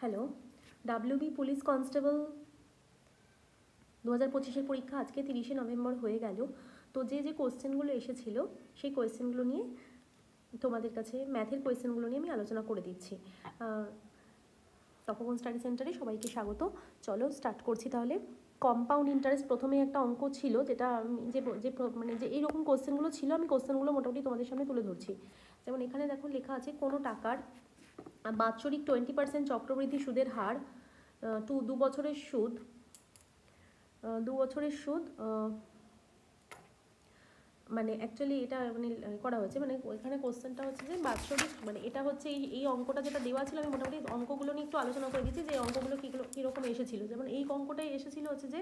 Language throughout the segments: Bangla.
হ্যালো, ডাব্লিউবি পুলিশ কনস্টেবল 2025-এর পরীক্ষা আজকে 30শে নভেম্বর হয়ে গেল। তো যে কোয়েশ্চেনগুলো এসেছিলো সেই কোয়েশ্চেনগুলো নিয়ে তোমাদের কাছে ম্যাথের কোয়েশ্চেনগুলো নিয়ে আমি আলোচনা করে দিচ্ছি। তপবন স্টাডি সেন্টারে সবাইকে স্বাগত। চলো স্টার্ট করছি তাহলে। কম্পাউন্ড ইন্টারেস্ট প্রথমে একটা অঙ্ক ছিল, যেটা মানে যে এইরকম কোয়েশ্চেনগুলো ছিল, আমি কোয়েশ্চেনগুলো মোটামুটি তোমাদের সামনে তুলে ধরছি। যেমন এখানে দেখো লেখা আছে কোনো টাকার বাৎসরিক 20% চক্রবৃদ্ধি সুদের হার 2 বছরের সুদ 2 বছরের সুদ মানে অ্যাকচুয়ালি এটা মানে করা হয়েছে, মানে ওইখানে কোশ্চেনটা হচ্ছে যে বাৎসরিক, মানে এটা হচ্ছে এই অঙ্কটা যেটা দেওয়া ছিল, আমি মোটামুটি অঙ্কগুলো নিয়ে একটু আলোচনা করে দিচ্ছি যে অঙ্কগুলো কীরকম এসেছিলো। যেমন এই অঙ্কটাই এসেছিলো হচ্ছে যে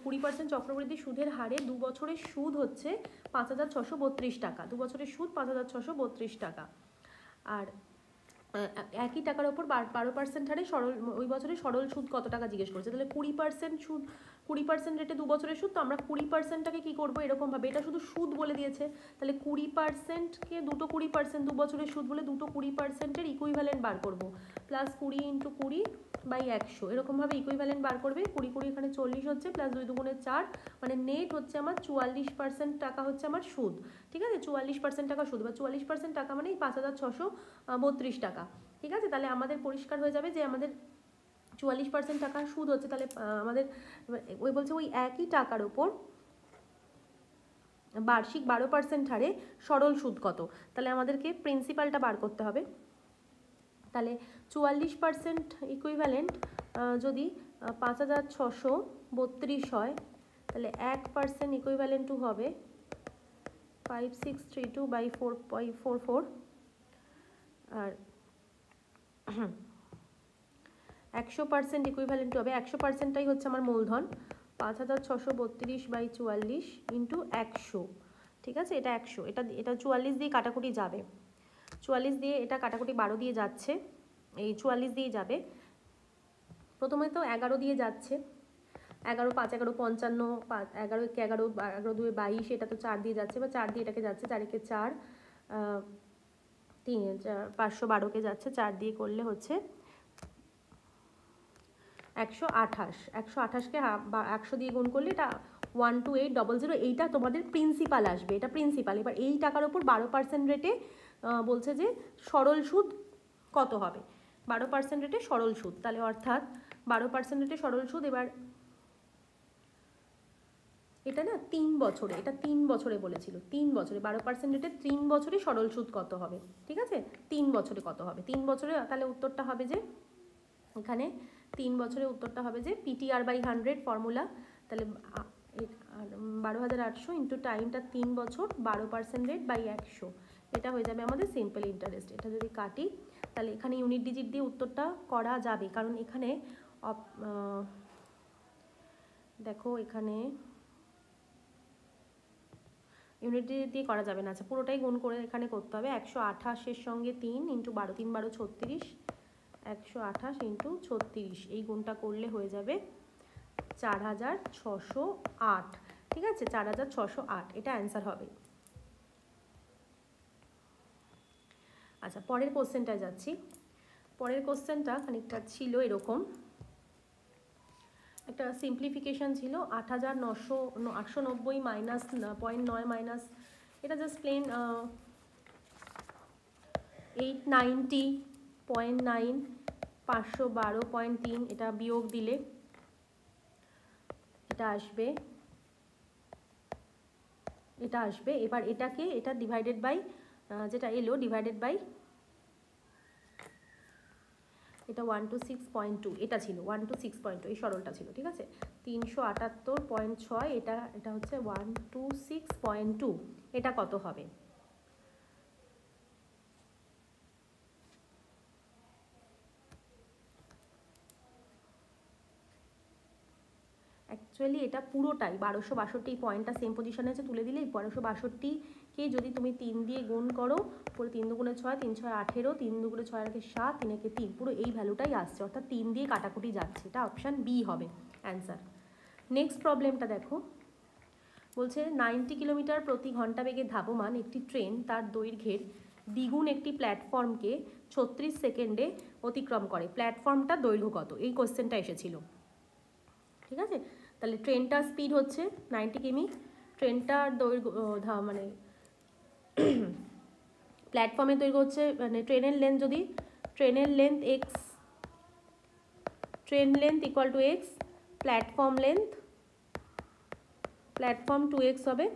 20% চক্রবৃদ্ধি সুদের হারে 2 বছরের সুদ হচ্ছে 5,632 টাকা। 2 বছরের সুদ 5,632 টাকা। আর একই টাকার ওপর 12% হারে সরল ওই বছরে সরল সুদ কত টাকা জিজ্ঞেস করছে। তাহলে 20% সুদ, 20% রেটে 2 বছরের সুদ, তো আমরা 20%টাকে কী করবো এরকমভাবে, এটা শুধু সুদ বলে দিয়েছে, তাহলে 20%কে দুটো 20% 2 বছরের সুদ বলে দুটো 20%-এর ইকুইভ্যালেন্ট বার করবো, প্লাস 20 × 20/100 এরকমভাবে ইকুইভ্যালেন্ট বার করবে। 20 এখানে 40 হচ্ছে, প্লাস 2 দুগুণে 4, মানে নেট হচ্ছে আমার 44% টাকা হচ্ছে আমার সুদ। ঠিক আছে, 44% টাকা সুদ বা 44% টাকা মানে 5,632 টাকা। ঠিক আছে, তাহলে আমাদের পরিষ্কার হয়ে যাবে যে আমাদের 44% টাকা সুদ হচ্ছে। তাহলে আমাদের ওই বলছে ওই একই টাকার ওপর বার্ষিক 12% হারে সরল সুদ কত। তাহলে আমাদেরকে প্রিন্সিপালটা বার করতে হবে। তাহলে 44% ইকুইভ্যালেন্ট যদি 5,632 হয়, তাহলে 1% ইকুইভ্যালেন্ট টু হবে 5632/4.44। আর 100% ইকুইভ্যালেন্ট হবে, 100%টাই হচ্ছে আমার মূলধন, 5,632/44 × 100। ঠিক আছে, এটা 100, এটা 44 দিয়ে কাটাকুটি যাবে, 44 দিয়ে এটা কাটাকুটি 12 দিয়ে যাচ্ছে, এই 44 দিয়ে যাবে। প্রথমে তো 11 দিয়ে যাচ্ছে, 11 5 11 55, 11 1 11, 11 2 22, এটা তো 4 দিয়ে যাচ্ছে, বা 4 দিয়ে এটাকে যাচ্ছে, 4 1 4, 3 512কে যাচ্ছে, 4 দিয়ে করলে হচ্ছে 128, 128কে 100 দিয়ে গুণ করলে এটা 12800। এইটা তোমাদের প্রিন্সিপাল আসবে, এটা প্রিন্সিপাল। এবার এই টাকার ওপর 12% রেটে বলছে যে সরল সুদ কত হবে, 12% রেটে সরল সুদ। তাহলে অর্থাৎ 12% রেটে সরল সুদ, এবার এটা না 3 বছরে, এটা 3 বছরে বলেছিল, 3 বছরে 12% রেটে 3 বছরে সরল সুদ কত হবে। ঠিক আছে, 3 বছরে কত হবে, 3 বছরে, তাহলে উত্তরটা হবে যে এখানে 3 বছরে উত্তরটা হবে যে PTR/100 ফর্মুলা। তাহলে 12,800 ইন্টু টাইমটা 3 বছর, 12% রেট বাই 100, এটা হয়ে যাবে আমাদের সিম্পল ইন্টারেস্ট। এটা যদি কাটি তাহলে এখানে ইউনিট ডিজিট দিয়ে উত্তরটা করা যাবে, কারণ এখানে দেখো এখানে ইউনিট ডিজিট দিয়ে করা যাবে না। আচ্ছা, পুরোটাই গুণ করে এখানে করতে হবে। 128-এর সঙ্গে 3 × 12, 3 12 36, 128 × 36, এই গুণটা করলে হয়ে যাবে 4,608। ঠিক আছে, 4,608, এটা অ্যান্সার হবে। আচ্ছা, পরের কোশ্চেনটায় যাচ্ছি। পরের কোশ্চেনটা খানিকটা ছিল এরকম, একটা সিম্পলিফিকেশান ছিল, 8,890 মাইনাস 0.9 মাইনাস, এটা জাস্ট প্লেন 890.9, 512.3, এটা বিয়োগ দিলে এটা আসবে, এটা আসবে। এবার এটাকে, এটা ডিভাইডেড বাই যেটা এলো, ডিভাইডেড বাই এটা 126.2, এটা ছিল 126.2, এই সরলটা ছিল। ঠিক আছে, 378.6, এটা হচ্ছে 126.2, এটা কত হবে। অ্যাকচুয়ালি এটা পুরোটাই 1262, পয়েন্টটা সেম পজিশনে আছে, তুলে দিলে 1262কে যদি তুমি 3 দিয়ে গুণ করো, পুরো 3 দুগুণে 6, 3 6 18, 3 দুগুণে 6 আর 7, 3 একে 3, পুরো এই ভ্যালুটাই আসছে, অর্থাৎ 3 দিয়ে কাটাকুটি যাচ্ছে, এটা অপশান বি হবে অ্যান্সার। নেক্সট প্রবলেমটা দেখো, বলছে 90 কিলোমিটার প্রতি ঘন্টা বেগে ধাবমান একটি ট্রেন তার দৈর্ঘ্যের দ্বিগুণ একটি প্ল্যাটফর্মকে 36 সেকেন্ডে অতিক্রম করে, প্ল্যাটফর্মটার দৈর্ঘ্য কত? এই কোশ্চেনটা এসেছিল। ঠিক আছে, তাহলে ট্রেনটার স্পিড হচ্ছে 90 কিমি, ট্রেনটার দৈর্ঘ্য মানে প্ল্যাটফর্মের দৈর্ঘ্য হচ্ছে, মানে ট্রেনের লেন্থ, যদি ট্রেনের length x, train length equal to x, platform 2x হবে।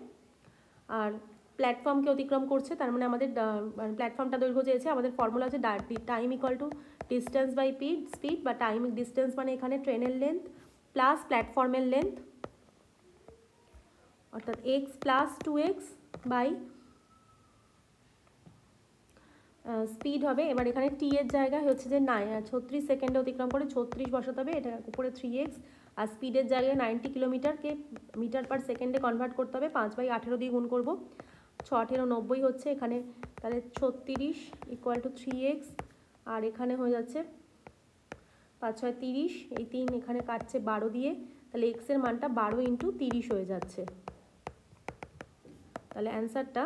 আর প্ল্যাটফর্মকে অতিক্রম করছে, তার মানে আমাদের প্ল্যাটফর্মটা দৈর্ঘ্য চেয়েছে, আমাদের ফর্মুলা হচ্ছে time equal to distance by speed, বা টাইম ডিস্টেন্স মানে এখানে ট্রেনের লেন্থ প্লাস প্ল্যাটফর্মের লেন্থ, অর্থাৎ x plus 2x by speed হবে। এবার এখানে টি এর জায়গায় হচ্ছে যে 36 সেকেন্ডে অতিক্রম করে, 36 বসাতে হবে, এটা উপরে 3x, আর স্পিডের জায়গায় 90 কিলোমিটারকে মিটার পার সেকেন্ডে কনভার্ট করতে হবে, 5/18 দিয়ে গুণ করবো, 6×18=90 হচ্ছে এখানে, তাহলে 36 ইকুয়াল টু 3x, আর এখানে হয়ে যাচ্ছে 5×6=30, এই 3 এখানে কাটছে 12 দিয়ে, তাহলে x এর মানটা 12×30 হয়ে যাচ্ছে। তাহলে অ্যান্সারটা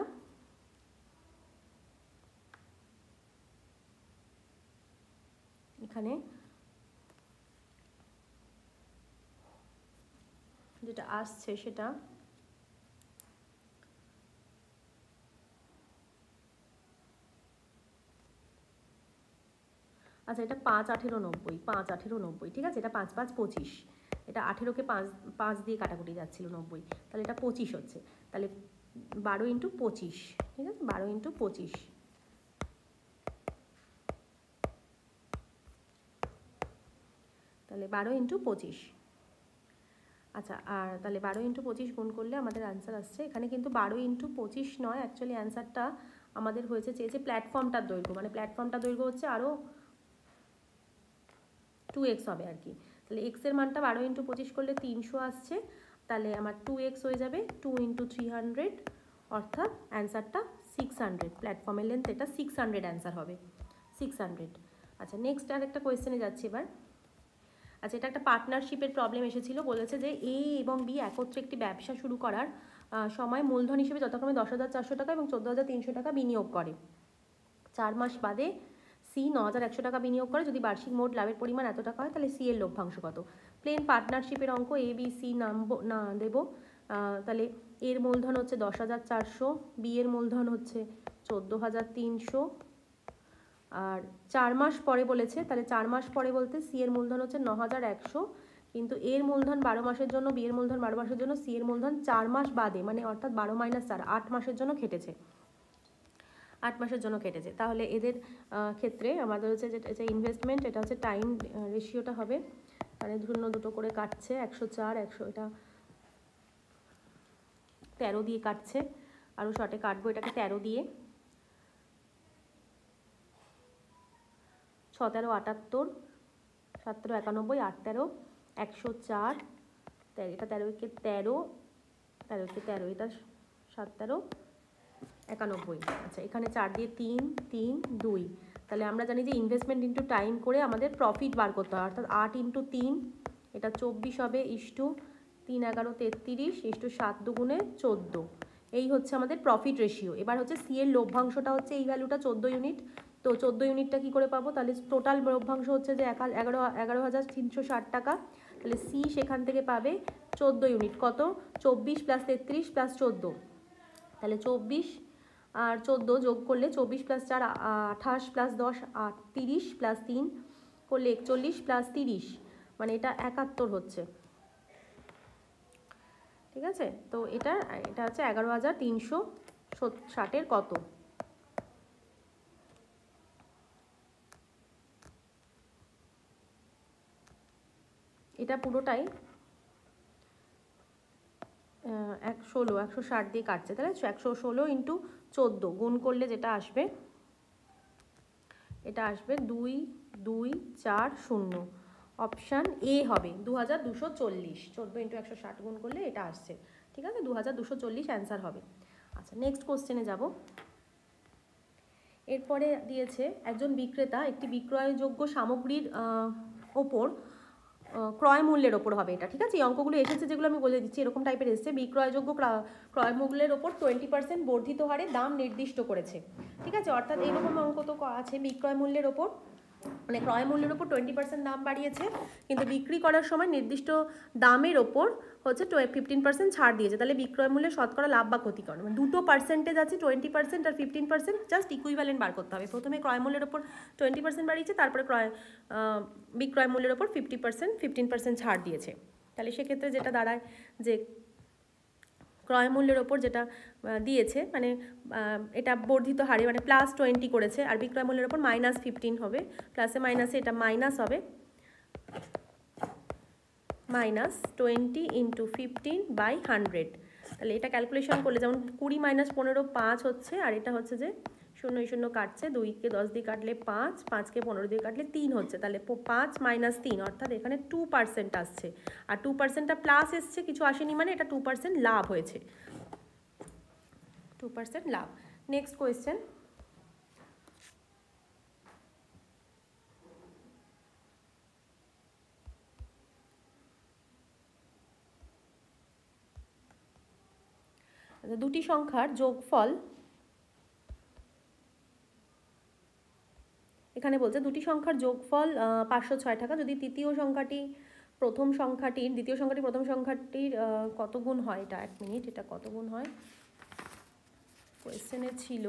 এখানে যেটা আসছে সেটা আচ্ছা, এটা 5×18=90, ঠিক আছে, এটা 5×5=25, এটা 18কে 5 দিয়ে কাটাকুটি যাচ্ছিল 90, তাহলে এটা 25 হচ্ছে, তাহলে 12×25, ঠিক আছে, 12×25, তাহলে 12×25। আচ্ছা, আর তাহলে 12×25 গুণ করলে আমাদের অ্যান্সার আসছে, এখানে কিন্তু 12×25 নয়, অ্যাকচুয়ালি অ্যান্সারটা আমাদের চেয়েছে প্ল্যাটফর্মটার দৈর্ঘ্য, মানে প্ল্যাটফর্মটার দৈর্ঘ্য হচ্ছে আরও 2x হবে আর কি। তাহলে x এর মানটা 12×25 করলে 300 আসছে, তাহলে আমার 2x হয়ে যাবে 2×300, অর্থাৎ অ্যান্সারটা 600, প্ল্যাটফর্মের লেন্থ এটা 600 অ্যান্সার হবে, 600। আচ্ছা, নেক্সট আর একটা কোয়েশ্চেনে যাচ্ছি এবার। আচ্ছা, এটা একটা পার্টনারশিপের প্রবলেম এসেছিল, বলেছে যে এ এবং বি একত্রে একটি ব্যবসা শুরু করার সময় মূলধন হিসেবে যথাক্রমে 10,400 টাকা এবং 14,300 টাকা বিনিয়োগ করে। 4 মাস বাদে সি 9,100 টাকা বিনিয়োগ করে, যদি বার্ষিক মোট লাভের পরিমাণ এত টাকা হয়, তাহলে সি এর লভ্যাংশ কত? প্লেন পার্টনারশিপের অঙ্ক এ বি সি না দেবো, তাহলে এর মূলধন হচ্ছে 10,400, বি এর মূলধন হচ্ছে 14,300, আর 4 মাস পরে বলেছে, তাহলে 4 মাস পরে বলতে সি এর মূলধন হচ্ছে 9,100, কিন্তু এর মূলধন 12 মাসের জন্য, বি এর মূলধন 12 মাসের জন্য, সি এর মূলধন 4 মাস বাদে, মানে অর্থাৎ 12 - 4 8 মাসের জন্য খেটেছে, 8 মাসের জন্য কেটেছে। তাহলে এদের ক্ষেত্রে আমাদের হচ্ছে যেটা ইনভেস্টমেন্ট, এটা হচ্ছে টাইম রেশিওটা হবে, মানে ধরুন দুটো করে কাটছে, 104, 100, এটা 13 দিয়ে কাটছে, আরও শর্টে কাটবো এটাকে 13 দিয়ে, 6 13 78, 7 13 91, 8 13 104, এটা 13 × 13, 13 × 13, এটা 7 13 91। আচ্ছা, এখানে 4 দিয়ে 3 3 2, তাহলে আমরা জানি যে ইনভেস্টমেন্ট ইন্টু টাইম করে আমাদের প্রফিট বার করতে হয়, অর্থাৎ 8×3, এটা 24 হবে, ইস্টু 3 11 33, ইস্টু 7 2 14, এই হচ্ছে আমাদের প্রফিট রেশিও। এবার হচ্ছে সি এর লভ্যাংশটা হচ্ছে এই ভ্যালুটা 14 ইউনিট, তো 14 ইউনিটটা কী করে পাবো? তাহলে টোটাল লভ্যাংশ হচ্ছে যে 11,360 টাকা, তাহলে সি সেখান থেকে পাবে 14 ইউনিট, কত? 24 + 33 + 14, তাহলে 24 আর 14 যোগ করলে 24 + 4 28 + 10 30 + 3 করলে 41 + 30, মানে এটা 71 হচ্ছে, ঠিক আছে। তো এটা হচ্ছে 11,360 কত? এটা পুরোটাই 160 দিয়ে কাটছে, তাহলে 116 × 14 গুণ করলে যেটা আসবে, এটা আসবে 2240, অপশান এ হবে 2240, 14 × 160 গুণ করলে এটা আসছে, ঠিক আছে, 2240 অ্যান্সার হবে। আচ্ছা, নেক্সট কোশ্চেনে যাব। এরপরে দিয়েছে একজন বিক্রেতা একটি বিক্রয়যোগ্য সামগ্রীর ওপর ক্রয় মূল্যের ওপর হবে এটা, ঠিক আছে? এই অঙ্কগুলো এসেছে যেগুলো আমি বলে দিচ্ছি এরকম টাইপের এসেছে। বিক্রয়যোগ্য ক্রয় মূল্যের ওপর 20% বর্ধিত হারে দাম নির্দিষ্ট করেছে, ঠিক আছে? অর্থাৎ এইরকম অঙ্ক তো আছে, বিক্রয় মূল্যের ওপর মানে ক্রয় মূল্যের ওপর 20% দাম বাড়িয়েছে, কিন্তু বিক্রি করার সময় নির্দিষ্ট দামের ওপর হচ্ছে 15% ছাড় দিয়েছে। তাহলে বিক্রয় মূল্যে শতকরা লাভ বা ক্ষতিকর, মানে দুটো পার্সেন্টেজ আছে, 20% আর 15%, জাস্ট ইকুইভ্যালেন্ট বার করতে হবে। প্রথমে ক্রয় মূল্যের ওপর 20% বাড়িয়েছে, তারপরে বিক্রয় মূল্যের ওপর 15% ছাড় দিয়েছে। তাহলে সেক্ষেত্রে যেটা দাঁড়ায় যে ক্রয় মূল্যের ওপর যেটা দিয়েছে মানে এটা বর্ধিত হারে মানে +20 করেছে, আর বিক্রয় মূল্যের ওপর -15 হবে, প্লাসে মাইনাসে এটা মাইনাস হবে, -20 × 15/100। তাহলে এটা ক্যালকুলেশন করলে যেমন 20 - 15 5 হচ্ছে, আর এটা হচ্ছে যে 0 0 কাটছে, 2কে 10 দিয়ে কাটলে 5, 5কে 15 দিয়ে কাটলে 3 হচ্ছে, তাহলে 5 - 3 অর্থাৎ এখানে 2% আসছে, আর 2%টা প্লাস এসছে, কিছু আসেনি, মানে এটা 2% লাভ হয়েছে, 2% লাভ। নেক্সট কোয়েশ্চেন, দুটি সংখ্যার যোগফল, এখানে বলছে দুটি সংখ্যার যোগফল 506 টাকা যদি দ্বিতীয় সংখ্যাটি প্রথম সংখ্যাটির কত গুণ হয়, এটা 1 মিনিট, এটা কত গুণ হয় কোয়েশ্চেনে ছিল।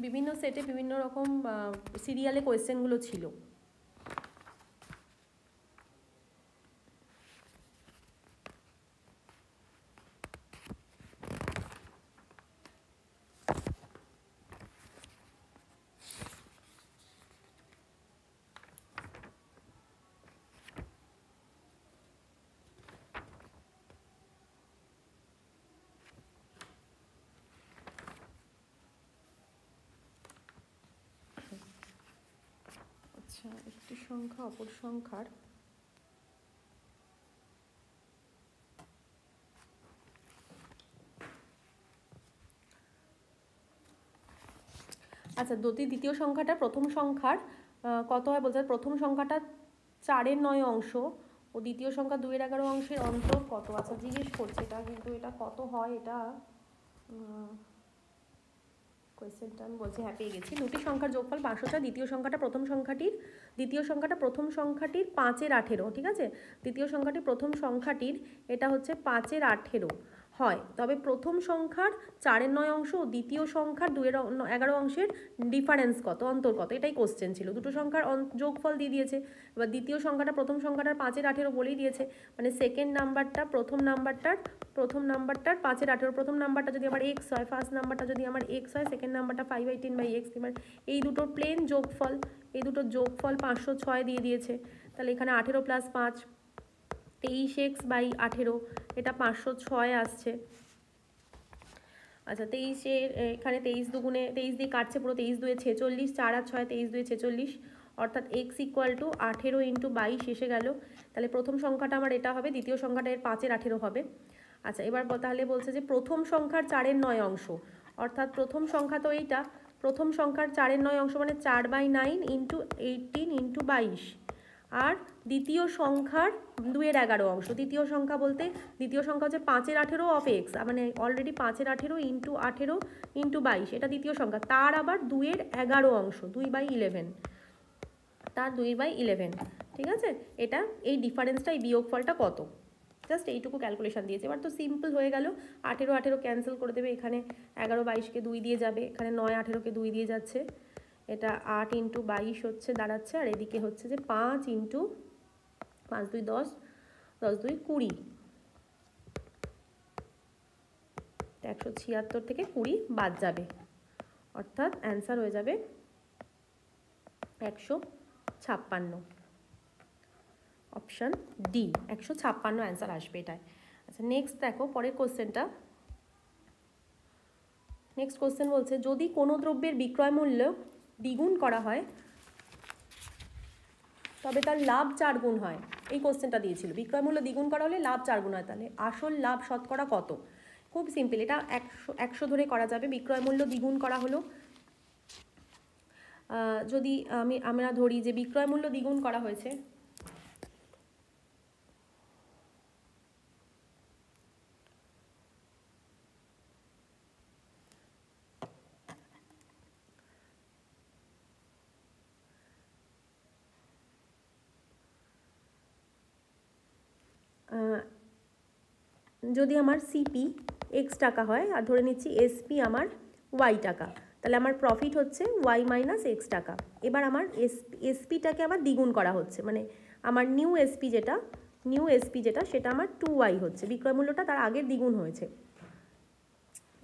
বিভিন্ন সেটে বিভিন্ন রকম সিরিয়ালে কোয়েশ্চেনগুলো ছিল। আচ্ছা, একটি সংখ্যা অপর সংখ্যার আচ্ছা যদি দ্বিতীয় সংখ্যাটা প্রথম সংখ্যার কত হয় বলতে, প্রথম সংখ্যাটা 4/9 অংশ ও দ্বিতীয় সংখ্যা 2/11 অংশের অন্তর কত, আচ্ছা জিজ্ঞেস করছে এটা, কিন্তু এটা কত হয় এটা কোয়েশ্চেনটা আমি বলছি, হ্যাঁ পেয়ে গেছি। দুটি সংখ্যার যোগফল 506, দ্বিতীয় সংখ্যাটা প্রথম সংখ্যাটির 5/18, ঠিক আছে? দ্বিতীয় সংখ্যাটি প্রথম সংখ্যাটির এটা হচ্ছে 5/18 হয়, তবে প্রথম সংখ্যার 4/9 অংশ ও দ্বিতীয় সংখ্যার 2/11 অংশের ডিফারেন্স কত, অন্তর কত, এটাই কোশ্চেন ছিল। দুটো সংখ্যার যোগফল দিয়ে দিয়েছে, এবার দ্বিতীয় সংখ্যাটা প্রথম সংখ্যাটার 5/18 বলেই দিয়েছে, মানে সেকেন্ড নাম্বারটা প্রথম নাম্বারটার 5/18, প্রথম নাম্বারটা যদি আমার x হয়, ফার্স্ট নাম্বারটা যদি আমার x হয়, সেকেন্ড নাম্বারটা 5/10/x, এবার এই দুটোর প্লেন যোগফল, এই দুটোর যোগফল 506 দিয়ে দিয়েছে। তাহলে এখানে 18 + 5 23x/18, এটা 506 আসছে। আচ্ছা 23 এখানে 23 দুগুণে 23 দিয়ে কাটছে, পুরো 23 2 46, 4 আর 6 23 2 46, অর্থাৎ x = 18 × 22 এসে গেল। তাহলে প্রথম সংখ্যাটা আমার এটা হবে, দ্বিতীয় সংখ্যাটা এর 5/18 হবে। আচ্ছা এবার তাহলে বলছে যে প্রথম সংখ্যার 4/9 অংশ, অর্থাৎ প্রথম সংখ্যা তো এইটা, প্রথম সংখ্যার 4/9 অংশ মানে 4/9 × 18 × 22, আর দ্বিতীয় সংখ্যার 2/11 অংশ, দ্বিতীয় সংখ্যা বলতে দ্বিতীয় সংখ্যা হচ্ছে 5/18 অফ x, মানে অলরেডি 5/18 × 18 × 22, এটা দ্বিতীয় সংখ্যা, তার আবার 2/11 অংশ, 2/11, তার 2/11, ঠিক আছে? এটা এই ডিফারেন্সটা, এই বিয়োগফলটা কত, জাস্ট এইটুকু ক্যালকুলেশন দিয়েছে। এবার তো সিম্পল হয়ে গেল, 18 18 ক্যান্সেল করে দেবে, এখানে 11 22কে 2 দিয়ে যাবে, এখানে 9 18কে 2 দিয়ে যাচ্ছে, এটা 8 × 22 হচ্ছে দাঁড়াচ্ছে, আর এদিকে হচ্ছে যে 5 × 5 2 10, 10 2 20, 176 থেকে 20 বাদ যাবে, অর্থাৎ অ্যান্সার হয়ে যাবে 156, অপশান ডি 156 অ্যান্সার আসবে এটাই। আচ্ছা নেক্সট দেখো পরের কোশ্চেনটা, নেক্সট কোশ্চেন বলছে যদি কোনো দ্রব্যের বিক্রয় মূল্য দ্বিগুণ করা হয় তবে তার লাভ 4 গুণ হয়, এই কোশ্চেনটা দিয়েছিল, বিক্রয় মূল্য দ্বিগুণ করা হলে লাভ 4 গুণ হয়, তাহলে আসল লাভ শতকরা কত, খুব সিম্পল, এটা 100 ধরে করা যাবে। বিক্রয় মূল্য দ্বিগুণ করা হলো, যদি আমরা ধরি যে বিক্রয় মূল্য দ্বিগুণ করা হয়েছে, যদি আমার সিপি এক্স টাকা হয় আর ধরে নিচ্ছি এসপি আমার ওয়াই টাকা, তাহলে আমার প্রফিট হচ্ছে ওয়াই মাইনাস এক্স টাকা। এবার আমার এসপিটাকে আবার দ্বিগুণ করা হচ্ছে, মানে আমার নিউ এসপি যেটা সেটা আমার 2y হচ্ছে, বিক্রয় মূল্যটা তার আগের দ্বিগুণ হয়েছে।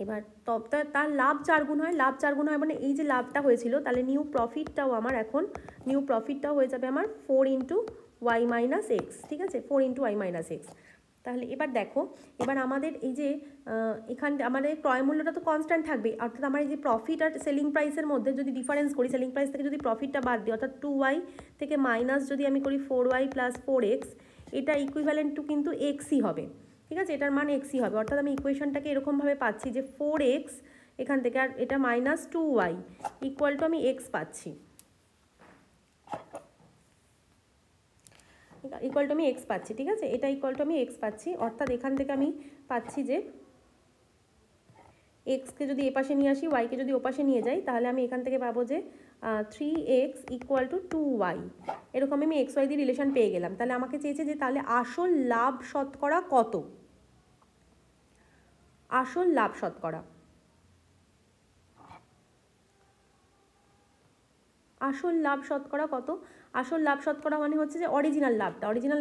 এবার তার লাভ 4 গুণ হয়, লাভ 4 গুণ হয় মানে এই যে লাভটা হয়েছিল, তাহলে নিউ প্রফিটটাও হয়ে যাবে আমার 4 ইন্টু ওয়াই মাইনাস এক্স, ঠিক আছে, 4 ইন্টু ওয়াই মাইনাস এক্স। তাহলে এবার দেখো, এবার আমাদের এই যে এখানে আমাদের ক্রয় মূল্যটা তো কনস্ট্যান্ট থাকবে, অর্থাৎ আমার এই যে প্রফিট আর সেলিং প্রাইসের মধ্যে যদি ডিফারেন্স করি, সেলিং প্রাইস থেকে যদি প্রফিটটা বাদ দিই, অর্থাৎ 2y থেকে মাইনাস যদি আমি করি 4y প্লাস 4x, এটা ইকুইভ্যালেন্ট টু কিন্তু এক্সই হবে, ঠিক আছে, এটার মান এক্সই হবে। অর্থাৎ আমি ইকুয়েশনটাকে এরকমভাবে পাচ্ছি যে 4x এখান থেকে, আর এটা মাইনাস 2y ইকুয়াল টু আমি এক্স পাচ্ছি, ইকুয়াল টু আমি এক্স পাচ্ছি, ঠিক আছে, এটা ইকুয়াল টু আমি এক্স পাচ্ছি। অর্থাৎ এখান থেকে আমি পাচ্ছি যে এক্সকে যদি এপাশে নিয়ে আসি, ওয়াইকে যদি ওপাশে নিয়ে যাই, তাহলে আমি এখান থেকে পাবো যে 3x ইকুয়াল টু 2y, এরকম আমি এক্স ওয়াই দিয়ে রিলেশন পেয়ে গেলাম। তাহলে আমাকে চেয়েছে যে তাহলে আসল লাভ শতকরা কত, আসল লাভ শতকরা, আসল লাভ শতকরা কত, আসল লাভ শতকরা মানে হচ্ছে যে অরিজিনাল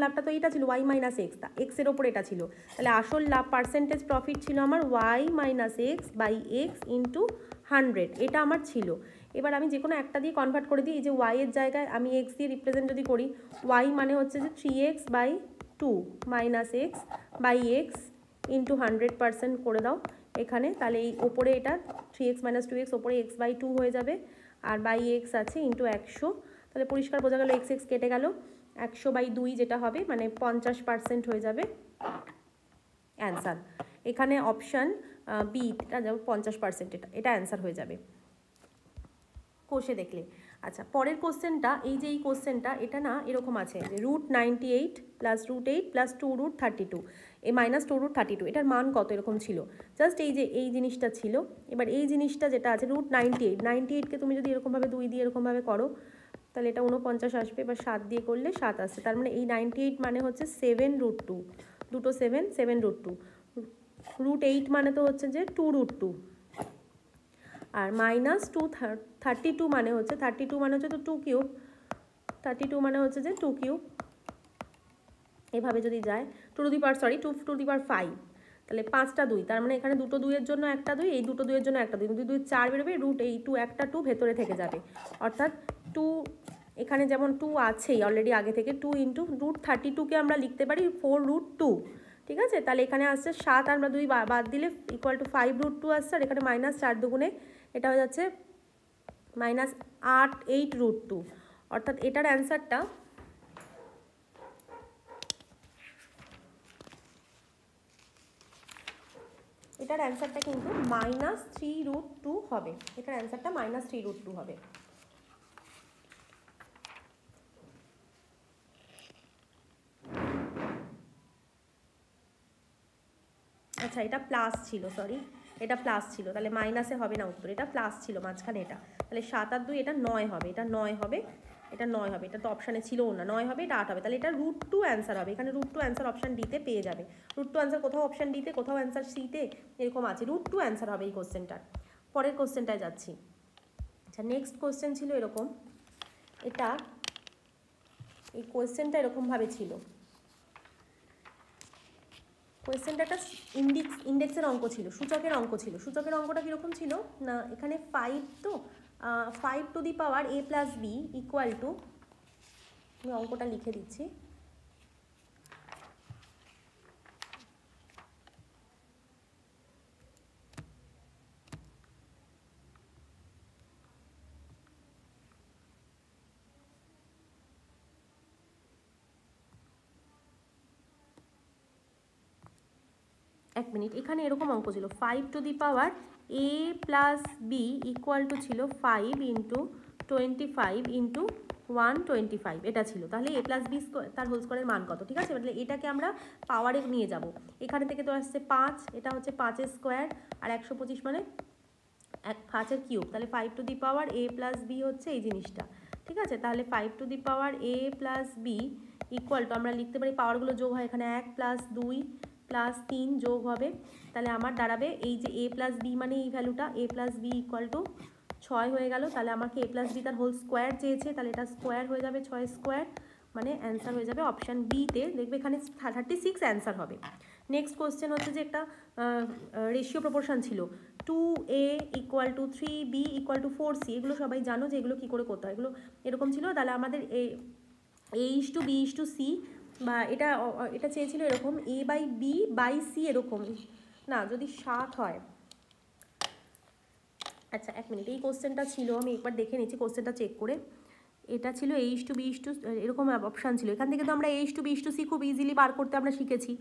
লাভটা তো এটা ছিল ওয়াই মাইনাস এক্স, এক্সের ওপর এটা ছিল, তাহলে আসল লাভ পার্সেন্টেজ প্রফিট ছিল আমার y minus x by x into 100, এটা আমার ছিল। এবার আমি যে কোনো একটা দিয়ে কনভার্ট করে দিই, এই যে ওয়াই এর জায়গায় আমি এক্স দিয়ে রিপ্রেজেন্ট যদি করি, ওয়াই মানে হচ্ছে যে 3x by 2 minus x by x into 100% করে দাও এখানে, তাহলে এই ওপরে এটা 3x মাইনাস 2x, ওপরে x বাই 2 হয়ে যাবে, আর বাই এক্স আছে ইন্টু 100, তাহলে পরিষ্কার বোঝা গেল এক্স এক্স কেটে গেল, 100 বাই 2 যেটা হবে মানে 50% হয়ে যাবে অ্যান্সার। এখানে অপশান বিটা যাবে 50%, এটা অ্যান্সার হয়ে যাবে কোষে দেখলে। আচ্ছা, পরের কোশ্চেনটা, এই যে এই কোশ্চেনটা, এটা না এরকম আছে যে √98 প্লাস √8 প্লাস 2√32 মাইনাস 2√32, এটার মান কত এরকম ছিল, জাস্ট এই যে এই জিনিসটা ছিল। এবার এই জিনিসটা যেটা আছে √98কে তুমি যদি এরকমভাবে 2 দিয়ে এরকমভাবে করো, তাহলে এটা 49 আসবে, এবার 7 দিয়ে করলে 7 আসছে, তার মানে এই 98 মানে হচ্ছে 7√2, দুটো 7√2, √8 মানে তো হচ্ছে যে 2√2, আর মাইনাস 32 মানে হচ্ছে 32 মানে হচ্ছে তো 2 কিউব, 32 মানে হচ্ছে যে 2 কিউব, এভাবে যদি যায় 2⁵, তাহলে 5টা 2, তার মানে এখানে দুটো 2-এর জন্য একটা 2, এই দুটো 2-এর জন্য একটা 2, 2 2 4 বেরোবে, √8 একটা 2 ভেতরে থেকে যাবে, অর্থাৎ 2 এখানে যেমন 2 আছেই অলরেডি আগে থেকে, 2 ইন্টু √32কে আমরা লিখতে পারি 4√2, ঠিক আছে, তাহলে এখানে আসছে 7, আমরা 2 বাদ দিলে ইকুয়াল টু 5√2 আসছে, আর এখানে মাইনাস 4 দুগুণে এটা হয়ে যাচ্ছে মাইনাস 8√2, অর্থাৎ এটার অ্যান্সারটা কিন্তু -3√2 হবে, এটার অ্যান্সারটা -3√2 হবে। আচ্ছা, এটা প্লাস ছিল, সরি এটা প্লাস ছিল, তাহলে মাইনাসে হবে না উত্তর, এটা প্লাস ছিল মাঝখানে এটা, তাহলে 7 আর 2 এটা 9 হবে, এটা 9 হবে, এটা তো অপশানে ছিল না, 9 হবে, এটা 8 হবে, তাহলে এটা √2 অ্যান্সার হবে, এখানে √2 অ্যান্সার অপশান ডিতে পেয়ে যাবে, √2 অ্যান্সার কোথাও অপশান ডিতে, কোথাও অ্যান্সার সিতে, এরকম আছে, √2 অ্যান্সার হবে এই কোশ্চেনটার। পরের কোশ্চেনটায় যাচ্ছি। আচ্ছা, নেক্সট কোশ্চেন ছিল এরকম, এই কোশ্চেনটা এরকমভাবে ছিল, কোয়েশ্চেনটা একটা ইন্ডেক্সের অঙ্ক ছিল, সূচকের অঙ্ক ছিল। সূচকের অঙ্কটা কীরকম ছিল না, এখানে 5 তো 5 to the power a plus b equal to, আমি অঙ্কটা লিখে দিচ্ছি, এক মিনিট, এখানে এরকম অঙ্ক ছিল 5 to the power a plus b equal to ছিল 5 ইন্টু 25 ইন্টু 125, এটা ছিল। তাহলে a প্লাস বি তার হোল স্কোয়ারের মান কত? ঠিক আছে, তাহলে এটাকে আমরা পাওয়ারে নিয়ে যাব। এখানে থেকে তো আসছে 5, এটা হচ্ছে 5 স্কোয়ার, আর 125 মানে 5 কিউব, তাহলে 5 to the power a plus b হচ্ছে এই জিনিসটা। ঠিক আছে, তাহলে 5 to the power a plus b equal to আমরা লিখতে পারি, পাওয়ারগুলো যোগ হয় এখানে 1 প্লাস 2 প্লাস 3 যোগ হবে, তাহলে আমার দাঁড়াবে এই যে a প্লাস বি মানে এই ভ্যালুটা a plus b equal to 6 হয়ে গেল। তাহলে আমাকে a প্লাস বি তার হোল স্কোয়ার চেয়েছে, তাহলে এটা স্কোয়ার হয়ে যাবে 6 স্কোয়ার, মানে অ্যান্সার হয়ে যাবে অপশান বিতে। দেখবে এখানে 36 অ্যান্সার হবে। নেক্সট কোয়েশ্চেন হচ্ছে যে একটা রেশিও প্রপোর্শন ছিল 2a equal to 3b equal to 4c, এগুলো সবাই জানো যে এগুলো কী করে করতে হয়, এগুলো এরকম ছিল। তাহলে আমাদের a:b:c, বা এটা চেয়েছিল এরকম a/b/c, এরকম না, যদি 7 হয়। আচ্ছা এক মিনিট, এই কোশ্চেনটা ছিল, আমি একবার দেখে নিচ্ছি কোশ্চেনটা চেক করে। এটা ছিল a:b:, এরকম অপশান ছিল। এখান থেকে তো আমরা a:b:c খুব ইজিলি বার করতে আমরা শিখেছি।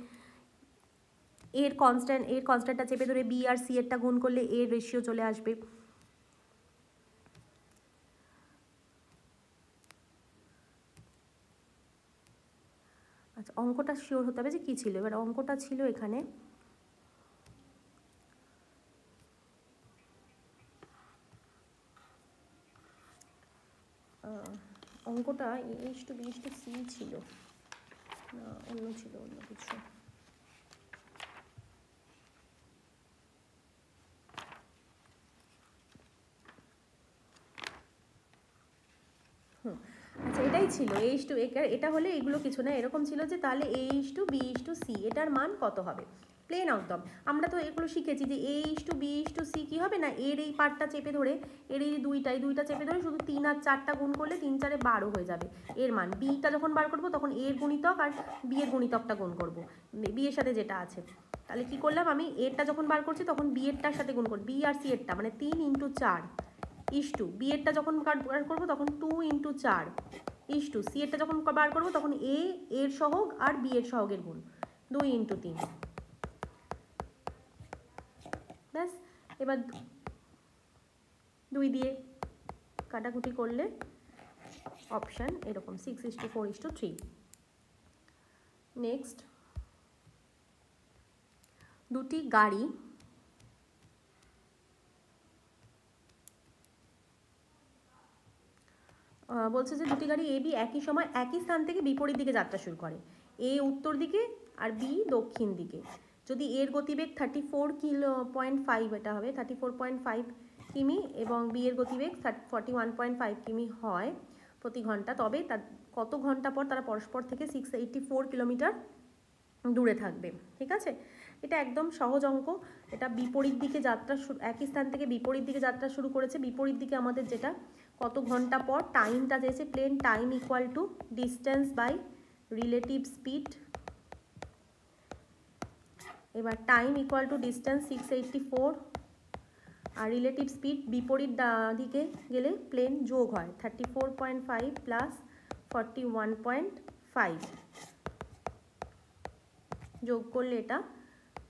এর কনস্ট্যান্টটা চেপে ধরে বি আর সি এরটা গুণ করলে এর রেশিও চলে আসবে। আচ্ছা অঙ্কটা শিওর হতে হবে যে কী ছিল। এবার অঙ্কটা ছিল এখানে অঙ্কটা a:b:c ছিল না অন্য ছিল, অন্য কিছু। আচ্ছা এটাই ছিল এটা হলে এগুলো কিছু না, এরকম ছিল যে তাহলে a:b:c এটার মান কত হবে, প্লেন একদম। আমরা তো এগুলো শিখেছি যে a:b:c কী হবে না, এর এই পার্টটা চেপে ধরে, এর এই দুইটা চেপে ধরে শুধু 3 আর 4টা গুণ করলে 3 4 12 হয়ে যাবে এর মান। বিটা যখন বার করবো তখন এর গুণিতক আর বি এর গুণিতকটা গুণ করবো, বি এর সাথে যেটা আছে। তাহলে কি করলাম, আমি এরটা যখন বার করছি তখন বি এরটার সাথে গুণ করবো, বি আর সি এরটা, মানে 3 × 4 = বি এরটা যখন বার করবো তখন 2 × 4 = সি এরটা যখন বার করবো তখন এর সহগ আর বি এর সহগের গুণ 2 × 3। ব্যাস, এবার 2 দিয়ে কাটাকুটি করলে অপশান এরকম 6:4:3। নেক্সট, দুটি গাড়ি বলছে যে দুটি গাড়ি AB একই সময় একই স্থান থেকে বিপরীত দিকে যাত্রা শুরু করে, A উত্তর দিকে আর B দক্ষিণ দিকে। যদি এর গতিবেগ 34.5, এটা হবে 34.5 কিমি, এবং B এর গতিবেগ 41.5 কিমি হয় প্রতি ঘন্টা, তবে তার কত ঘন্টা পর তারা পরস্পর থেকে 684 কিলোমিটার দূরে থাকবে। ঠিক আছে, এটা একদম সহজ অঙ্ক। এটা বিপরীত দিকে যাত্রা একই স্থান থেকে বিপরীত দিকে যাত্রা শুরু করেছে, বিপরীত দিকে আমাদের যেটা কত ঘন্টা পর, টাইমটা চেয়েছে, plane time equal to distance by relative speed. এবার টাইম ইকুয়াল টু ডিস্টেন্স 684, আর রিলেটিভ স্পিড বিপরীত দিকে গেলে প্লেন যোগ হয় 34.5 প্লাস 41.5, যোগ করলে এটা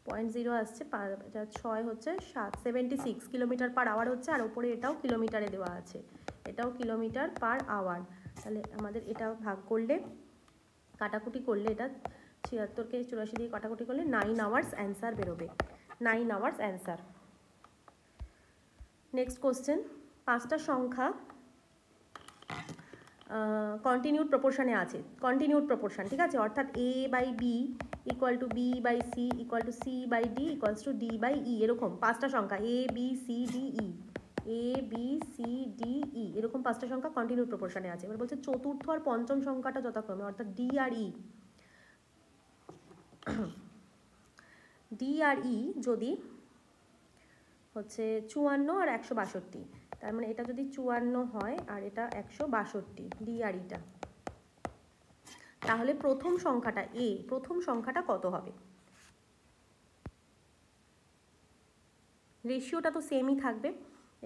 0.0 আসছে, এটা 6 হচ্ছে 76 কিলোমিটার পার আওয়ার হচ্ছে, আর ওপরে এটাও কিলোমিটারে দেওয়া আছে, এটাও কিলোমিটার পার আওয়ার। তাহলে আমাদের এটা ভাগ করলে, কাটাকুটি করলে, এটা 76কে 84 দিয়ে কাটাকুটি করলে 9 আওয়ার্স অ্যান্সার বেরোবে, 9 আওয়ার্স অ্যান্সার। নেক্সট কোশ্চেন, 5টা সংখ্যা কন্টিনিউড প্রপোর্শনে আছে, কন্টিনিউড প্রপোর্শন, ঠিক আছে, অর্থাৎ a/b equal to b/c equal to c/d equals to d/e, এরকম 5টা সংখ্যা a/b/c/d/e, a/b/c/d/e, এরকম 5টা সংখ্যা কন্টিনিউড প্রপোর্শনে আছে। এবার বলছে চতুর্থ আর পঞ্চম সংখ্যাটা যথাক্রমে, অর্থাৎ d আর e, d আর e যদি হচ্ছে 54 আর 162, তার মানে এটা যদি 54 হয় আর এটা 162 ডি আর ইটা, তাহলে প্রথম সংখ্যাটা প্রথম সংখ্যাটা কত হবে? রেশিওটা তো সেমই থাকবে,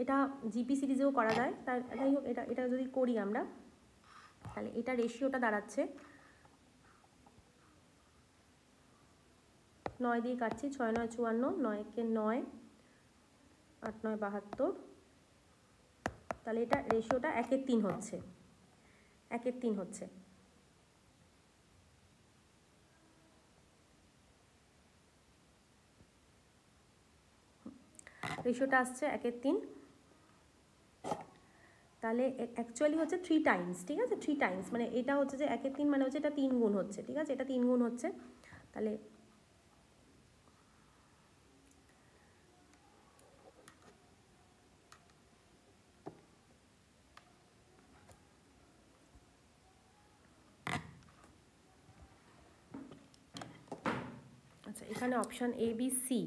এটা জিপি সিরিজেও করা যায়, তাই যাই হোক এটা যদি করি আমরা, তাহলে এটা রেশিওটা দাঁড়াচ্ছে 9 দিয়ে কাটছি, 6 9 54, 9 কে 9, 8 9 72, তাহলে এটা রেশিওটা 1/3 হচ্ছে, 1/3 হচ্ছে। রেশিওটা আসছে 1/3, তাহলে অ্যাকচুয়ালি হচ্ছে 3 টাইমস, ঠিক আছে, 3 টাইমস মানে এটা হচ্ছে যে 1/3 মানে হচ্ছে এটা 3 গুণ হচ্ছে, ঠিক আছে, এটা 3 গুণ হচ্ছে। তাহলে আচ্ছা, এখানে অপশান এ বি সি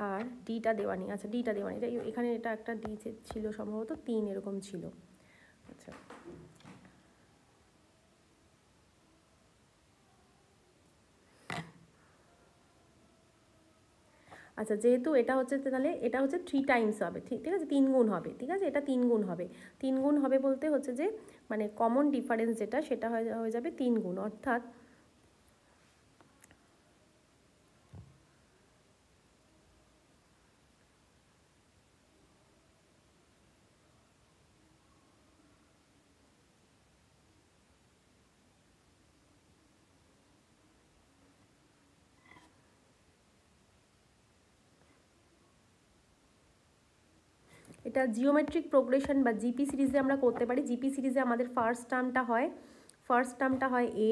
আর ডিটা দেওয়া নেই। আচ্ছা, ডিটা দেওয়া নেই, এটা এখানে এটা একটা ডি ছিল সম্ভবত, 3 এরকম ছিল। আচ্ছা, আচ্ছা, যেহেতু এটা হচ্ছে তাহলে এটা হচ্ছে 3 টাইমস হবে, ঠিক আছে, 3 গুণ হবে, ঠিক আছে, এটা 3 গুণ হবে। 3 গুণ হবে বলতে হচ্ছে যে মানে কমন ডিফারেন্স যেটা সেটা হয়ে যাবে 3 গুণ, অর্থাৎ এটা জিওমেট্রিক প্রোগ্রেশন বা জিপি সিরিজে আমরা করতে পারি। জিপি সিরিজে আমাদের ফার্স্ট টার্মটা হয় এ,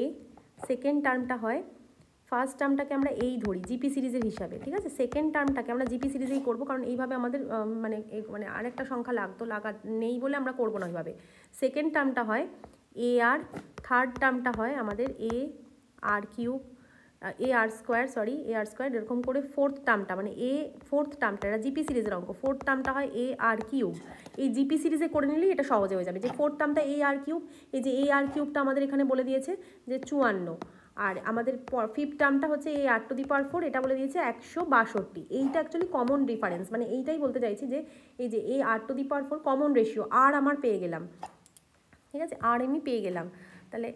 সেকেন্ড টার্মটা হয়, ফার্স্ট টার্মটাকে আমরা এই ধরি জিপি সিরিজের হিসাবে, ঠিক আছে, সেকেন্ড টার্মটাকে আমরা জিপি সিরিজেই করবো, কারণ এইভাবে আমাদের মানে আরেকটা সংখ্যা লাগা নেই বলে আমরা করবো না এইভাবে। সেকেন্ড টার্মটা হয় এ আর, থার্ড টার্মটা হয় আমাদের এ আর কিউব, এ আর স্কোয়ার, এরকম করে ফোর্থ টার্মটা মানে ফোর্থ টার্মটা, এটা জিপি সিরিজের অঙ্ক, ফোর্থ টার্মটা হয় এ আর কিউব। এই জিপি সিরিজে করে নিলেই এটা সহজে হয়ে যাবে, যে ফোর্থ টার্মটা এ আর কিউব, এই যে এ আর কিউবটা আমাদের এখানে বলে দিয়েছে যে 54, আর আমাদের ফিফথ টার্মটা হচ্ছে এ আর টু দি পাওয়ার 4, এটা বলে দিয়েছে 162। এইটা অ্যাকচুয়ালি কমন ডিফারেন্স, মানে এইটাই বলতে চাইছি যে এই যে a r to the power 4 common ratio, আর আমার পেয়ে গেলাম, ঠিক আছে, আর আমি পেয়ে গেলাম। তাহলে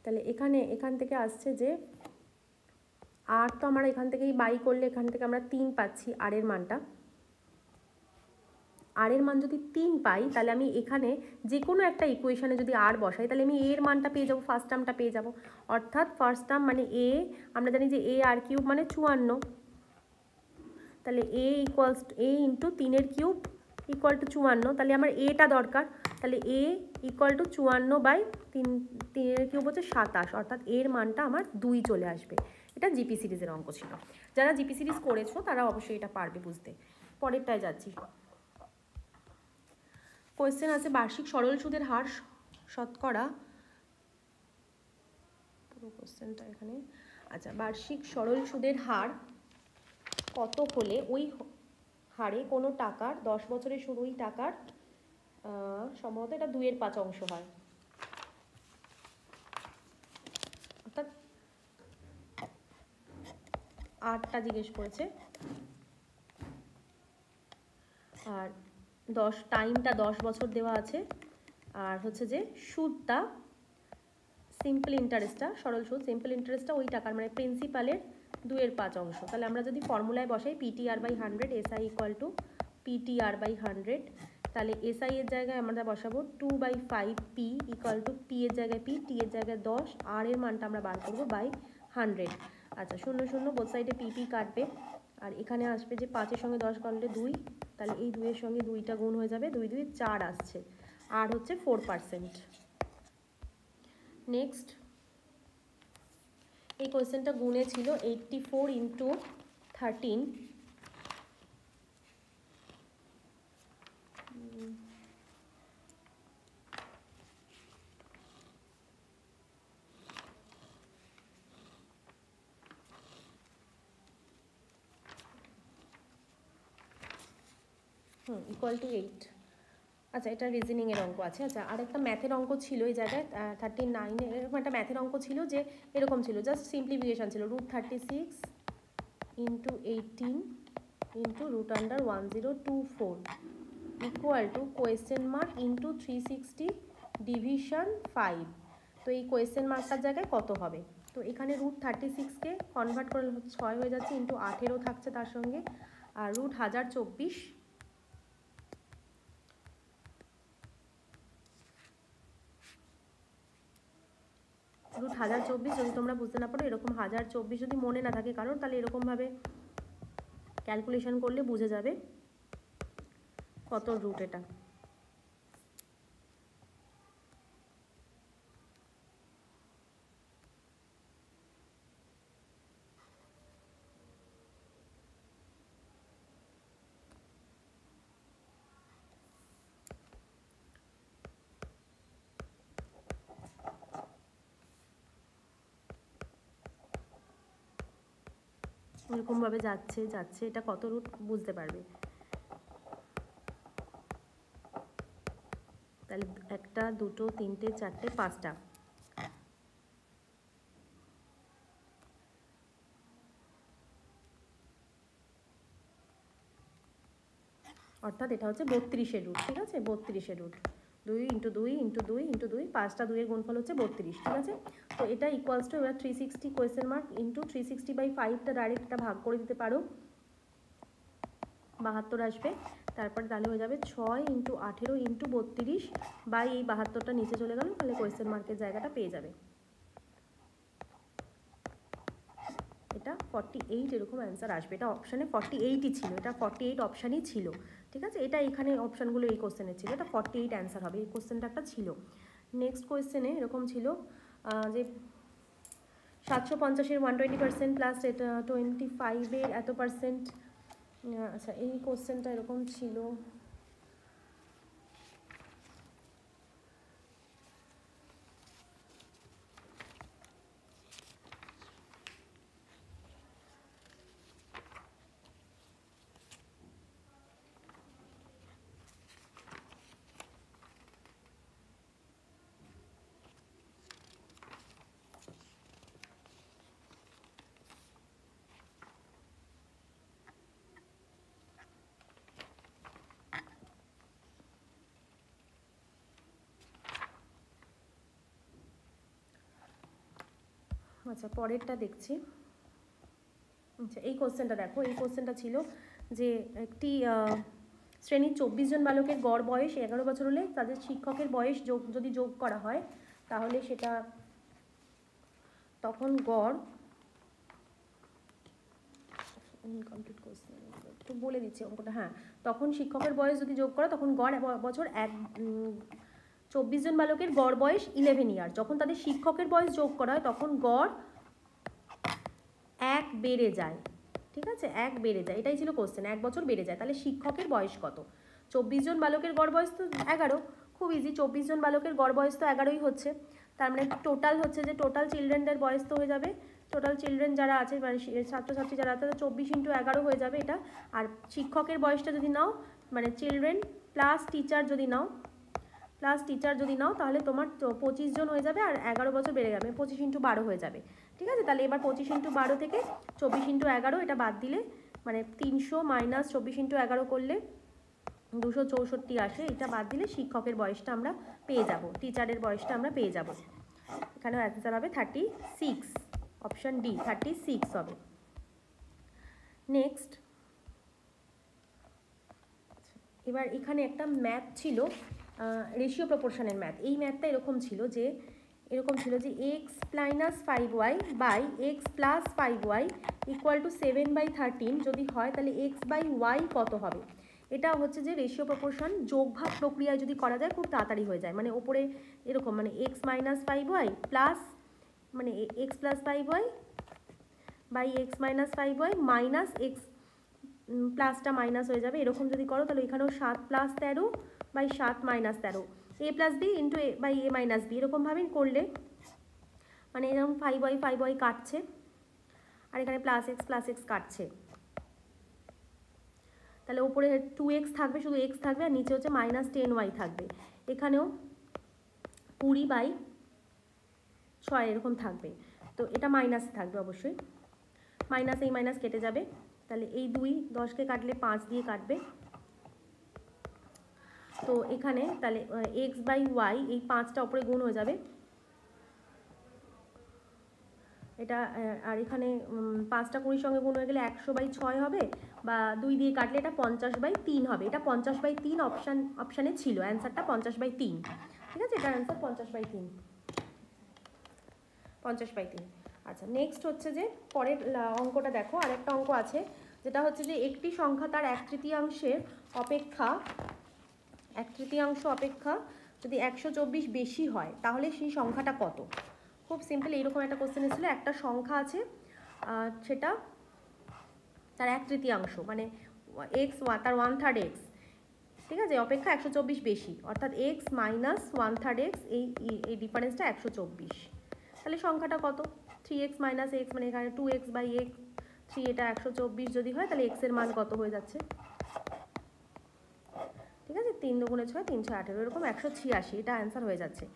তাহলে এখান থেকে আসছে যে আর, তো আমরা এখান থেকেই বাই করলে এখান থেকে আমরা 3 পাচ্ছি আর এর মানটা। আর এর মান যদি 3 পাই, তাহলে আমি এখানে যে কোনো একটা ইকুয়েশনে যদি আর বসাই, তাহলে আমি এর মানটা পেয়ে যাবো, ফার্স্ট টার্মটা পেয়ে যাবো। অর্থাৎ ফার্স্ট টার্ম মানে এ, আমরা জানি যে এ আর কিউব মানে 54, তাহলে a equals a into 3 cube equal to 54, তাহলে আমার এটা দরকার, তাহলে এ ইকুয়াল টু 54/3 কিউব হচ্ছে 27, অর্থাৎ এর মানটা আমার 2 চলে আসবে। এটা জিপি সিরিজের অঙ্ক ছিল। যারা জিপি সিরিজ করেছো তারা অবশ্যই এটা পারবে বুঝতে। পরেরটায় যাচ্ছি। কোয়েশ্চেন আছে বার্ষিক সরল সুদের হার শতকরা, পুরো কোয়েশ্চেনটা এখানে। আচ্ছা, বার্ষিক সরল সুদের হার কত হলে ওই হারে কোনো টাকার 10 বছরের শুরুই টাকার সম্ভবত এটা 2/5 হয়, অর্থাৎ 8টা জিজ্ঞেস করেছে, আর 10 বছর দেওয়া আছে, আর হচ্ছে যে সুদটা সিম্পল ইন্টারেস্টটা, সরল সুদ সিম্পল ইন্টারেস্টটা ওই টাকার মানে প্রিন্সিপালের 2/5। তাহলে আমরা যদি ফর্মুলায় বসাই PTR/100, SI equal to PTR/100, তাহলে SI এর জায়গায় আমরা বসাবো 2/5P ইকুয়াল টু P এর জায়গায় P, T এর জায়গায় 10, আর এর মানটা আমরা বার করবো বাই 100। আচ্ছা, 0 0 বোথ সাইডে PP কাটবে, আর এখানে আসবে যে 5-এর সঙ্গে 10 করলে 2, তাহলে এই 2-এর সঙ্গে 2টা গুণ হয়ে যাবে, 2 2 4 আসছে, আর হচ্ছে 4%। নেক্সট, এই কোয়েশ্চেনটা গুণে ছিল 84 ইন্টু 13, ইকুয়াল টু 8। আচ্ছা, এটা রিজনিংয়ের অঙ্ক আছে। আচ্ছা, আরেকটা ম্যাথের অঙ্ক ছিল এই জায়গায় 39 এরকম একটা ম্যাথের অঙ্ক ছিল, যে এরকম ছিল, জাস্ট সিম্পলিফিকেশান ছিল, √36 into 18 into √1024 equal to question mark into 360 division 5। তো এই কোয়েশ্চেন মার্কটার জায়গায় কত হবে? তো এখানে √36কে কনভার্ট করে 6 হয়ে যাচ্ছে, ইন্টু 18 থাকছে তার সঙ্গে, আর √1024 যদি তোমরা বুঝতে না পারো, এরকম 1024 যদি মনে না থাকে কারণ, তাহলে এরকমভাবে ক্যালকুলেশন করলে বুঝে যাবে কত রুট এটা। এরকমভাবে যাচ্ছে যাচ্ছে, এটা কত রুট বুঝতে পারবে। তাহলে 1 2 3 4 5টা, অর্থাৎ এটা হচ্ছে 32-এর রুট। ঠিক আছে, 32-এর রুট, 2 ইন্টু 2 ইন্টু 2 ইন্টু 2, 5টা 2-এর গুণফল হচ্ছে 32। ঠিক আছে, তো এটা ইকুয়ালস টু, এবার 360 কোয়েশ্চেন মার্ক ইন্টু 360/5টা ডাইরেক্ট এটা ভাগ করে দিতে পারো, 72 আসবে। তারপরে তাহলে হয়ে যাবে 6 ইন্টু 18 ইন্টু 32 বাই এই 72টা নিচে চলে গেল, তাহলে কোয়েশ্চেন মার্কের জায়গাটা পেয়ে যাবে। এটা 48 এরকম অ্যান্সার আসবে। এটা অপশানে 48ই ছিল, এটা 48 অপশানই ছিল। ঠিক আছে, এটা এখানে অপশানগুলো এই কোশ্চেনে ছিল, এটা 48 অ্যান্সার হবে, এই কোশ্চেনটা একটা ছিল। নেক্সট কোয়েশ্চেনে এরকম ছিল যে 750-এর 120% প্লাস এটা 25-এর এত পার্সেন্ট। আচ্ছা, এই কোশ্চেনটা এরকম ছিল, আচ্ছা পরেরটা দেখছি। আচ্ছা, এই কোশ্চেনটা দেখো, এই কোশ্চেনটা ছিল যে একটি শ্রেণীর 24 জন বালকের গড় বয়স 11 বছর হলে তাদের শিক্ষকের বয়স যদি যোগ করা হয়, তাহলে সেটা তখন গড়, ইনকমপ্লিট কোশ্চেন একটু বলে দিচ্ছি অঙ্কটা, হ্যাঁ, তখন শিক্ষকের বয়স যদি যোগ করা, তখন গড় বছর 24 জন বালকের গড় বয়স 11 ইয়ার, যখন তাদের শিক্ষকের বয়স যোগ করা হয় তখন গড় 1 বেড়ে যায়। ঠিক আছে, 1 বেড়ে যায়, এটাই ছিল কোশ্চেন, 1 বছর বেড়ে যায়। তাহলে শিক্ষকের বয়স কত? 24 জন বালকের গড় বয়স তো 11, খুব ইজি, 24 জন বালকের গড় বয়স তো 11ই হচ্ছে। তার মানে টোটাল হচ্ছে যে টোটাল চিলড্রেনদের বয়স তো হয়ে যাবে, টোটাল চিলড্রেন যারা আছে মানে ছাত্রছাত্রী যারা আছে, 24 ইন্টু 11 হয়ে যাবে এটা। আর শিক্ষকের বয়সটা যদি নাও, মানে চিলড্রেন প্লাস টিচার যদি নাও, তাহলে তোমার 25 জন হয়ে যাবে, আর 11 বছর বেড়ে যাবে, 25 ইন্টু 12 হয়ে যাবে। ঠিক আছে, তাহলে এবার 25 ইন্টু 12 থেকে 24 ইন্টু 11 এটা বাদ দিলে, মানে 300 মাইনাস 24 ইন্টু 11 করলে 264 আসে, এটা বাদ দিলে শিক্ষকের বয়সটা আমরা পেয়ে যাব, টিচারের বয়সটা আমরা পেয়ে যাব। এখানে অ্যান্সার হবে 36, অপশান ডি 36 হবে। নেক্সট, এবার এখানে একটা ম্যাথ ছিল, রেশিও প্রপোর্শনের ম্যাথ। এই ম্যাথটা এরকম ছিল যে x plus 5y by x plus 5y equal to 7/13 যদি হয়, তাহলে x/y কত হবে? এটা হচ্ছে যে রেশিও প্রপোর্শন যোগভাগ প্রক্রিয়ায় যদি করা যায় খুব তাড়াতাড়ি হয়ে যায়। মানে ওপরে এরকম, মানে x মাইনাস 5y প্লাস, মানে x plus 5y by x minus 5y minus x, প্লাসটা মাইনাস হয়ে যাবে, এরকম যদি করো, তাহলে এখানেও 7 plus 13 by 7 minus 13, a plus b into a by a minus b, এরকমভাবে করলে মানে এরকম 5y কাটছে, আর এখানে প্লাস এক্স কাটছে। তাহলে ওপরে 2x থাকবে, শুধু x থাকবে, আর নিচে হচ্ছে -10y থাকবে। এখানেও 20/6 এরকম থাকবে। তো এটা মাইনাস থাকবে অবশ্যই, মাইনাস এই মাইনাস কেটে যাবে। তাহলে এই 2 10কে কাটলে 5 দিয়ে কাটবে। তো এখানে তাহলে x/y এই 5টা ওপরে গুণ হয়ে যাবে, এটা আর এখানে 5টা 20 সঙ্গে গুণ হয়ে গেলে 100/6 হবে, বা 2 দিয়ে কাটলে এটা 50/3 হবে। এটা 50/3 অপশানে ছিল, অ্যান্সারটা 50/3। ঠিক আছে, এটা অ্যান্সার 50/3, 50/3। আচ্ছা, নেক্সট হচ্ছে যে পরের অঙ্কটা দেখো, আরেকটা অঙ্ক আছে যেটা হচ্ছে যে একটি সংখ্যা তার 1/3 অপেক্ষা যদি 124 বেশি হয় তাহলে সেই সংখ্যাটা কত। খুব সিম্পল, এইরকম একটা কোশ্চেন এসেছিলো। একটা সংখ্যা আছে, সেটা তার 1/3 মানে এক্স তার 1/3 এক্স, ঠিক আছে, অপেক্ষা 124 বেশি, অর্থাৎ এক্স মাইনাস 1/3 এক্স, এই ডিফারেন্সটা 124। তাহলে সংখ্যাটা কত? 3x মাইনাস এক্স, মানে এখানে 2x/x 3, এটা 124 যদি হয় তাহলে এক্সের মান কত হয়ে যাচ্ছে? ঠিক আছে, 3 দুগুণে 6, 3 6 18, এরকম 186, এটা অ্যান্সার হয়ে যাচ্ছে।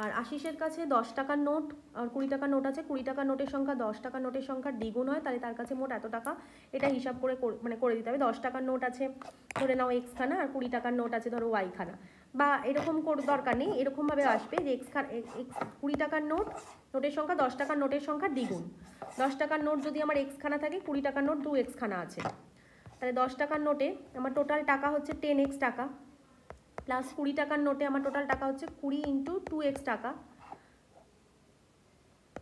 আর আশিসের কাছে 10 টাকার নোট আর 20 টাকার নোট আছে। 20 টাকার নোটের সংখ্যা 10 টাকার নোটের সংখ্যার দ্বিগুণ হয়, তাহলে তার কাছে মোট এত টাকা। এটা হিসাব করে মানে করে দিতে হবে। 10 টাকার নোট আছে ধরে নাও x খানা, আর 20 টাকার নোট আছে ধরো y খানা, বা এরকম দরকার নেই, এরকমভাবে আসবে যে x 20 টাকার নোটের সংখ্যা 10 টাকার নোটের সংখ্যার দ্বিগুণ। 10 টাকার নোট যদি আমার x খানা থাকে, 20 টাকার নোট 2x খানা আছে, তাহলে 10 টাকার নোটে আমার টোটাল টাকা হচ্ছে 10x টাকা, প্লাস 20 টাকার নোটে আমার টোটাল টাকা হচ্ছে 20 × 2x টাকা।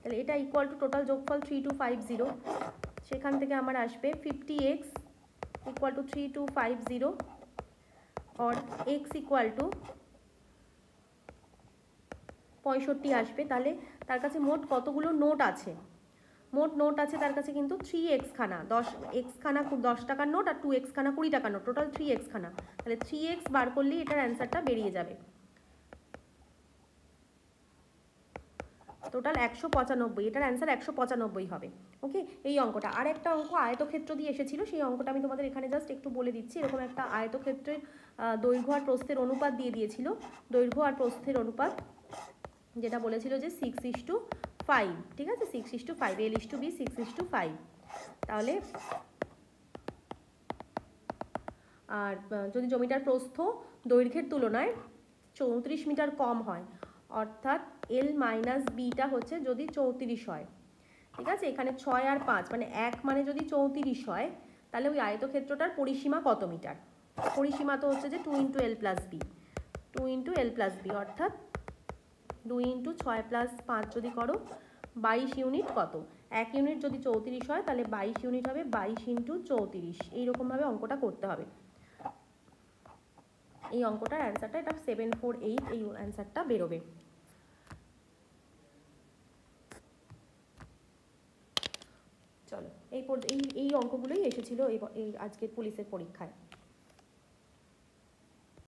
তাহলে এটা ইকুয়াল টু টোটাল যোগফল 3250। সেখান থেকে আমার আসবে 50x ইকুয়াল টু 3250, और x ইকুয়াল টু 65 আসবে। তাহলে তার কাছে মোট কতগুলো নোট আছে? মোট নোট আছে তার কাছে কিন্তু 3x খানা, 10x খানা 10 টাকার নোট, আর 2x খানা 20 টাকার নোট, টোটাল 3x খানা। তাহলে 3x বার করলেই এটার অ্যান্সারটা বেরিয়ে যাবে। টোটাল 195, এটার অ্যান্সার 195 হবে। ওকে, এই অঙ্কটা। আর একটা অঙ্ক আয়তক্ষেত্র দিয়ে এসেছিলো, সেই অঙ্কটা আমি তোমাদের এখানে জাস্ট একটু বলে দিচ্ছি। এরকম একটা আয়তক্ষেত্রের দৈর্ঘ্য আর প্রস্থের অনুপাত দিয়ে দিয়েছিল। দৈর্ঘ্য আর প্রস্থের অনুপাত যেটা বলেছিল যে 6:5, ঠিক আছে, 6:5, L/B 6:5। তাহলে আর যদি জমিটার প্রস্থ দৈর্ঘ্যের তুলনায় 34 মিটার কম হয়, অর্থাৎ L-বিটা হচ্ছে যদি 34 হয়, ঠিক আছে, এখানে 6 আর 5 মানে 1 মানে যদি 34 হয়, তাহলে ওই আয়তক্ষেত্রটার পরিসীমা কত মিটার? পরিসীমা তো হচ্ছে যে 2 × L+B, 2 × L+B, অর্থাৎ 2 × 6 + 5 যদি করো 22 ইউনিট। কত? 1 ইউনিট যদি 34 হয় তাহলে 22 ইউনিট হবে, 22 × 34। এইরকমভাবে অঙ্কটা করতে হবে। এই অঙ্কটার অ্যান্সারটা এটা 748, এই অ্যান্সারটা বেরোবে। চলো, এই অঙ্কগুলোই এসেছিল এই আজকের পুলিশের পরীক্ষায়।